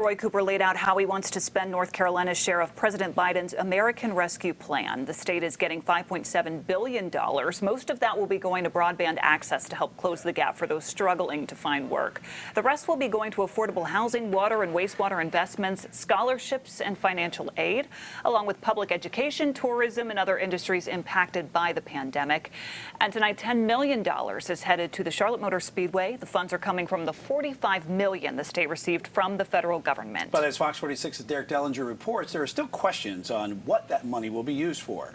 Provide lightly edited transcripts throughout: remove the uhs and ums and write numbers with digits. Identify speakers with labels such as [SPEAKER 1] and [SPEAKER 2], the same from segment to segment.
[SPEAKER 1] Roy Cooper laid out how he wants to spend North Carolina's share of President Biden's American Rescue Plan. The state is getting $5.7 billion. Most of that will be going to broadband access to help close the gap for those struggling to find work. The rest will be going to affordable housing, water and wastewater investments, scholarships and financial aid, along with public education, tourism and other industries impacted by the pandemic. And tonight, $10 million is headed to the Charlotte Motor Speedway. The funds are coming from the $45 million the state received from the federal government.
[SPEAKER 2] But as Fox 46's Derek Dellinger reports, there are still questions on what that money will be used for.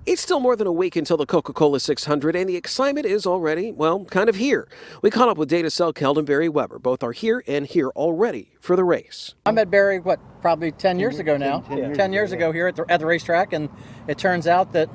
[SPEAKER 3] It's still more than a week until the Coca-Cola 600, and the excitement is already, well, kind of here. We caught up with Data Selkeld and Barry Weber. Both are here and here already for the race.
[SPEAKER 4] I met Barry, probably 10 years ago now. 10 years ago here at the racetrack, and it turns out that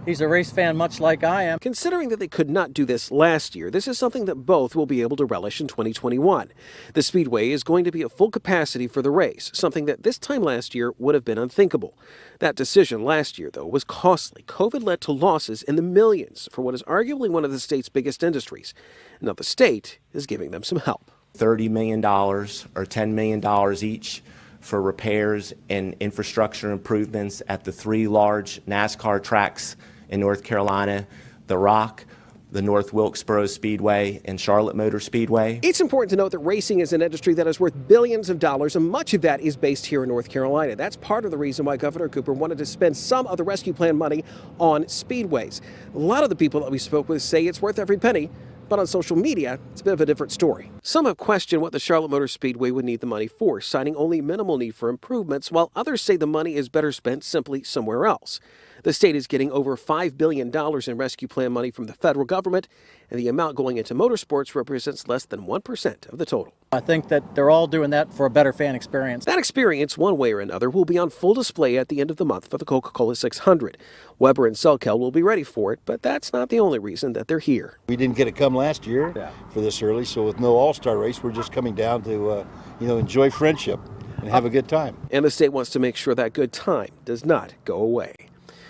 [SPEAKER 4] he's a race fan much like I am.
[SPEAKER 3] Considering that they could not do this last year, this is something that both will be able to relish in 2021. The Speedway is going to be at full capacity for the race, something that this time last year would have been unthinkable. That decision last year, though, was costly. COVID led to losses in the millions for what is arguably one of the state's biggest industries. Now the state is giving them some help.
[SPEAKER 5] $30 million or $10 million each for repairs and infrastructure improvements at the three large NASCAR tracks in North Carolina, the Rock, the North Wilkesboro Speedway, and Charlotte Motor Speedway.
[SPEAKER 3] It's important to note that racing is an industry that is worth billions of dollars, and much of that is based here in North Carolina. That's part of the reason why Governor Cooper wanted to spend some of the rescue plan money on speedways. A lot of the people that we spoke with say it's worth every penny, but on social media, it's a bit of a different story. Some have questioned what the Charlotte Motor Speedway would need the money for, citing only minimal need for improvements, while others say the money is better spent simply somewhere else. The state is getting over $5 billion in rescue plan money from the federal government, and the amount going into motorsports represents less than 1% of the total.
[SPEAKER 4] I think that they're all doing that for a better fan experience.
[SPEAKER 3] That experience, one way or another, will be on full display at the end of the month for the Coca-Cola 600. Weber and Selkeld will be ready for it, but that's not the only reason that they're here.
[SPEAKER 6] We didn't get to come last year for this early, so with no all-star race, we're just coming down to enjoy friendship and have a good time.
[SPEAKER 3] And the state wants to make sure that good time does not go away.